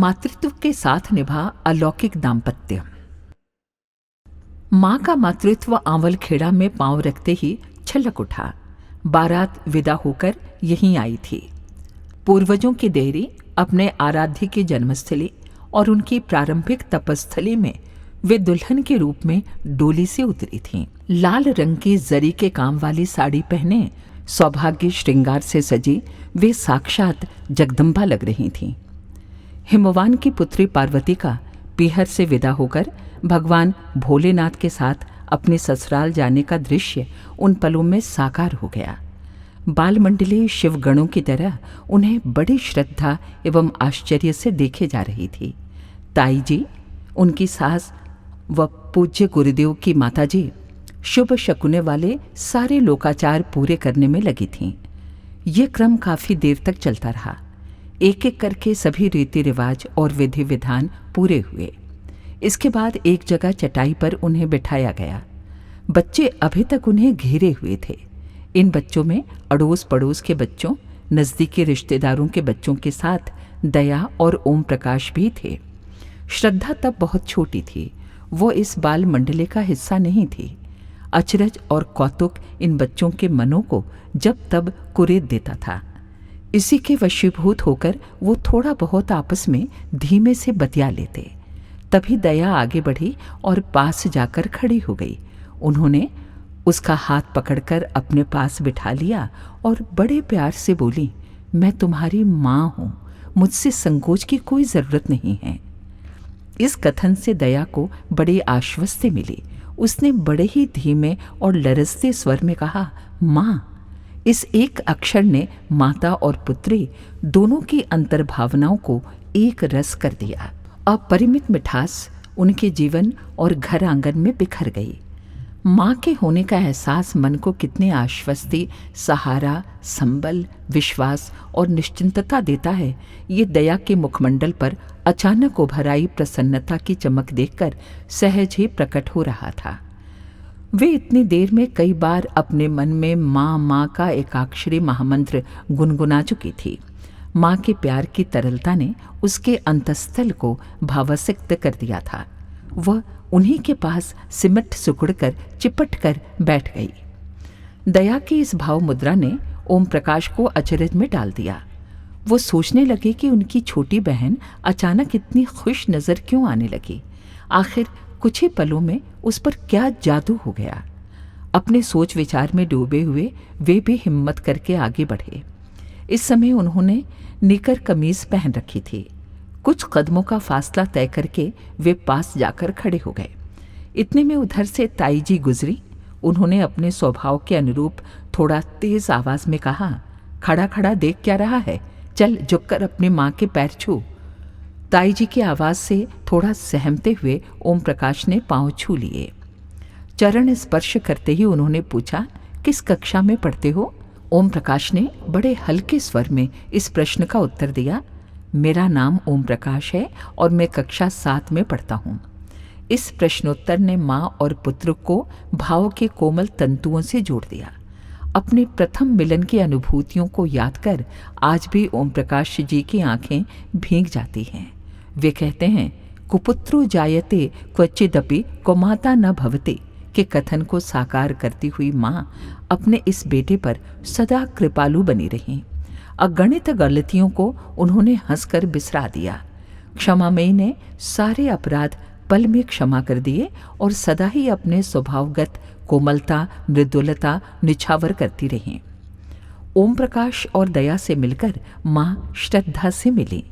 मातृत्व के साथ निभा अलौकिक दाम्पत्य। माँ का मातृत्व आंवलखेड़ा में पांव रखते ही छलक उठा। बारात विदा होकर यहीं आई थी। पूर्वजों की देहरी अपने आराध्य की जन्मस्थली और उनकी प्रारंभिक तपस्थली में वे दुल्हन के रूप में डोली से उतरी थीं। लाल रंग की जरी के काम वाली साड़ी पहने सौभाग्य श्रृंगार से सजी वे साक्षात जगदम्बा लग रही थीं। हिमवान की पुत्री पार्वती का पीहर से विदा होकर भगवान भोलेनाथ के साथ अपने ससुराल जाने का दृश्य उन पलों में साकार हो गया। बालमंडली शिवगणों की तरह उन्हें बड़ी श्रद्धा एवं आश्चर्य से देखे जा रही थी। ताई जी, उनकी सास व पूज्य गुरुदेव की माताजी शुभ शकुने वाले सारे लोकाचार पूरे करने में लगी थीं। ये क्रम काफी देर तक चलता रहा। एक एक करके सभी रीति रिवाज और विधि विधान पूरे हुए। इसके बाद एक जगह चटाई पर उन्हें बिठाया गया। बच्चे अभी तक उन्हें घेरे हुए थे। इन बच्चों में अड़ोस पड़ोस के बच्चों, नज़दीकी रिश्तेदारों के बच्चों के साथ दया और ओम प्रकाश भी थे। श्रद्धा तब बहुत छोटी थी, वो इस बाल मंडली का हिस्सा नहीं थी। अचरज और कौतुक इन बच्चों के मनों को जब तब कुरेद देता था। इसी के वशीभूत होकर वो थोड़ा बहुत आपस में धीमे से बतिया लेते। तभी दया आगे बढ़ी और पास जाकर खड़ी हो गई। उन्होंने उसका हाथ पकड़कर अपने पास बिठा लिया और बड़े प्यार से बोली, मैं तुम्हारी माँ हूँ, मुझसे संकोच की कोई ज़रूरत नहीं है। इस कथन से दया को बड़ी आश्वस्ति मिली। उसने बड़े ही धीमे और लरजते स्वर में कहा, माँ। इस एक अक्षर ने माता और पुत्री दोनों की अंतर्भावनाओं को एक रस कर दिया। अपरिमित मिठास उनके जीवन और घर आंगन में बिखर गई। माँ के होने का एहसास मन को कितने आश्वस्ति, सहारा, संबल, विश्वास और निश्चिंतता देता है, ये दया के मुखमंडल पर अचानक उभर आई प्रसन्नता की चमक देखकर सहज ही प्रकट हो रहा था। वे इतनी देर में कई बार अपने मन में माँ माँ का एकाक्षरी महामंत्र गुनगुना चुकी थी। माँ के प्यार की तरलता ने उसके अंतस्थल को भावासक्त कर दिया था। वह उन्हीं के पास सिमट सिकुड़कर चिपट कर बैठ गई। दया की इस भाव मुद्रा ने ओम प्रकाश को अचरज में डाल दिया। वो सोचने लगे कि उनकी छोटी बहन अचानक इतनी खुश नज़र क्यों आने लगी। आखिर कुछ ही पलों में उस पर क्या जादू हो गया। अपने सोच विचार में डूबे हुए वे भी हिम्मत करके आगे बढ़े। इस समय उन्होंने निकर कमीज पहन रखी थी। कुछ कदमों का फासला तय करके वे पास जाकर खड़े हो गए। इतने में उधर से ताई जी गुजरी। उन्होंने अपने स्वभाव के अनुरूप थोड़ा तेज आवाज में कहा, खड़ा खड़ा देख क्या रहा है, चल झुककर अपनी माँ के पैर छू। ताई जी की आवाज से थोड़ा सहमते हुए ओम प्रकाश ने पांव छू लिए। चरण स्पर्श करते ही उन्होंने पूछा, किस कक्षा में पढ़ते हो? ओम प्रकाश ने बड़े हल्के स्वर में इस प्रश्न का उत्तर दिया, मेरा नाम ओम प्रकाश है और मैं कक्षा 7 में पढ़ता हूँ। इस प्रश्नोत्तर ने माँ और पुत्र को भाव के कोमल तंतुओं से जोड़ दिया। अपने प्रथम मिलन की अनुभूतियों को याद कर आज भी ओम प्रकाश जी की आंखें भीग जाती हैं। वे कहते हैं, कुपुत्रो जायते क्वचिदपि कौमाता न भवते के कथन को साकार करती हुई माँ अपने इस बेटे पर सदा कृपालु बनी रहीं। अगणित गलतियों को उन्होंने हंसकर बिसरा दिया। क्षमामयी ने सारे अपराध पल में क्षमा कर दिए और सदा ही अपने स्वभावगत कोमलता, मृदुलता निछावर करती रहीं। ओम प्रकाश और दया से मिलकर माँ श्रद्धा से मिली।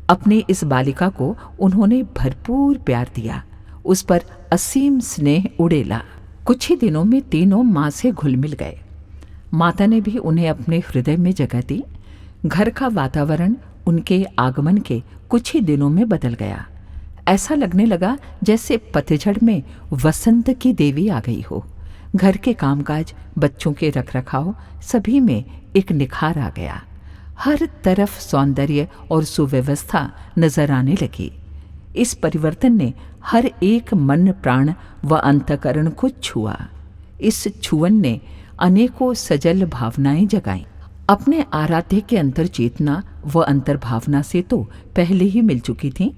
अपनी इस बालिका को उन्होंने भरपूर प्यार दिया, उस पर असीम स्नेह उड़ेला। कुछ ही दिनों में तीनों माँ से घुल मिल गए। माता ने भी उन्हें अपने हृदय में जगह दी। घर का वातावरण उनके आगमन के कुछ ही दिनों में बदल गया। ऐसा लगने लगा जैसे पतझड़ में वसंत की देवी आ गई हो। घर के कामकाज, बच्चों के रखरखाव, सभी में एक निखार आ गया। हर तरफ सौंदर्य और सुव्यवस्था नजर आने लगी। इस परिवर्तन ने हर एक मन, प्राण व अंतःकरण को छुआ। इस छुअन ने अनेकों सजल भावनाएं जगाईं। अपने आराध्य के अंतर चेतना व अंतर्भावना से तो पहले ही मिल चुकी थीं।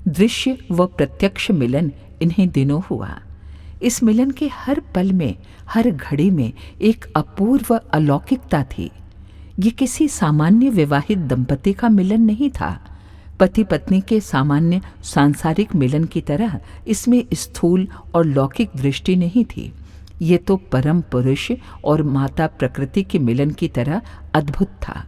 दृश्य व प्रत्यक्ष मिलन इन्हीं दिनों हुआ। इस मिलन के हर पल में, हर घड़ी में एक अपूर्व अलौकिकता थी। ये किसी सामान्य विवाहित दंपति का मिलन नहीं था। पति पत्नी के सामान्य सांसारिक मिलन की तरह इसमें स्थूल और लौकिक दृष्टि नहीं थी। ये तो परम पुरुष और माता प्रकृति के मिलन की तरह अद्भुत था।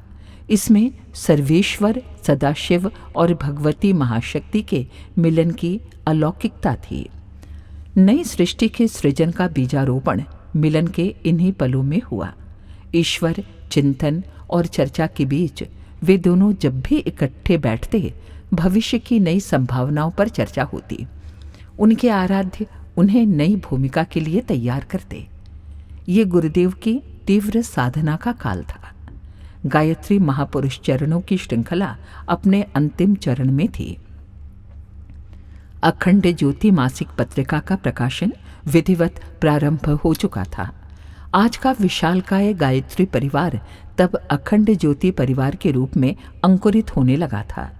इसमें सर्वेश्वर, सदाशिव और भगवती महाशक्ति के मिलन की अलौकिकता थी। नई सृष्टि के सृजन का बीजारोपण मिलन के इन्हीं पलों में हुआ। ईश्वर चिंतन और चर्चा के बीच वे दोनों जब भी इकट्ठे बैठते, भविष्य की नई संभावनाओं पर चर्चा होती। उनके आराध्य उन्हें नई भूमिका के लिए तैयार करते। ये गुरुदेव की तीव्र साधना का काल था। गायत्री महापुरुष चरणों की श्रृंखला अपने अंतिम चरण में थी। अखंड ज्योति मासिक पत्रिका का प्रकाशन विधिवत प्रारंभ हो चुका था। आज का विशालकाय गायत्री परिवार तब अखंड ज्योति परिवार के रूप में अंकुरित होने लगा था।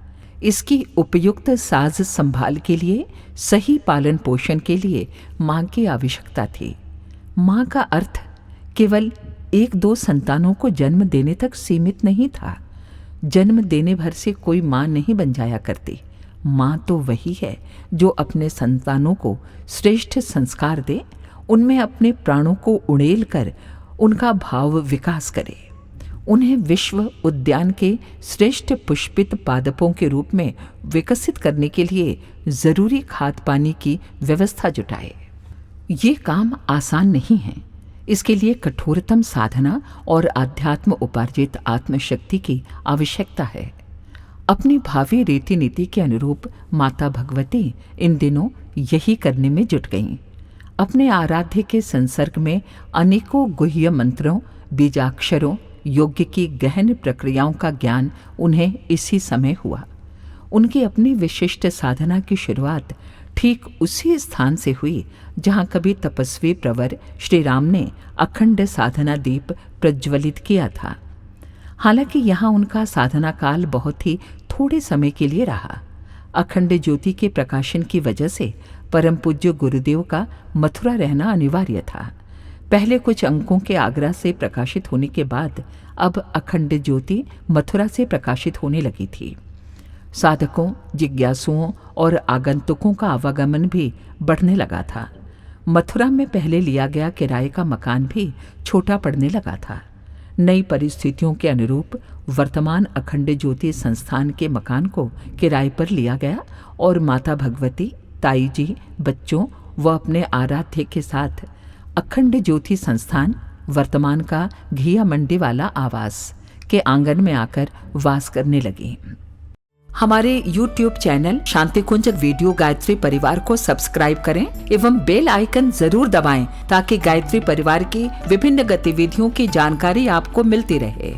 इसकी उपयुक्त साज संभाल के लिए, सही पालन पोषण के लिए मां की आवश्यकता थी। मां का अर्थ केवल 1-2 संतानों को जन्म देने तक सीमित नहीं था। जन्म देने भर से कोई मां नहीं बन जाया करती। मां तो वही है जो अपने संतानों को श्रेष्ठ संस्कार दे, उनमें अपने प्राणों को उड़ेल कर उनका भाव विकास करे, उन्हें विश्व उद्यान के श्रेष्ठ पुष्पित पादपों के रूप में विकसित करने के लिए जरूरी खाद पानी की व्यवस्था जुटाए। ये काम आसान नहीं है। इसके लिए कठोरतम साधना और आध्यात्म उपार्जित आत्मशक्ति की आवश्यकता है। अपनी भावी रीति नीति के अनुरूप माता भगवती इन दिनों यही करने में जुट गईं। अपने आराध्य के संसर्ग में अनेकों गुह्य मंत्रों, बीजाक्षरों, योग्य की गहन प्रक्रियाओं का ज्ञान उन्हें इसी समय हुआ। उनकी अपनी विशिष्ट साधना की शुरुआत ठीक उसी स्थान से हुई जहां कभी तपस्वी प्रवर श्री राम ने अखंड साधना दीप प्रज्वलित किया था। हालांकि यहाँ उनका साधना काल बहुत ही थोड़े समय के लिए रहा। अखंड ज्योति के प्रकाशन की वजह से परम पूज्य गुरुदेव का मथुरा रहना अनिवार्य था। पहले कुछ अंकों के आगरा से प्रकाशित होने के बाद अब अखंड ज्योति मथुरा से प्रकाशित होने लगी थी। साधकों, जिज्ञासुओं और आगंतुकों का आवागमन भी बढ़ने लगा था। मथुरा में पहले लिया गया किराए का मकान भी छोटा पड़ने लगा था। नई परिस्थितियों के अनुरूप वर्तमान अखंड ज्योति संस्थान के मकान को किराए पर लिया गया और माता भगवती, ताई जी, बच्चों व अपने आराध्य के साथ अखंड ज्योति संस्थान, वर्तमान का घिया मंडी वाला आवास के आंगन में आकर वास करने लगी। हमारे YouTube चैनल शांति कुंज वीडियो गायत्री परिवार को सब्सक्राइब करें एवं बेल आइकन जरूर दबाएं ताकि गायत्री परिवार की विभिन्न गतिविधियों की जानकारी आपको मिलती रहे।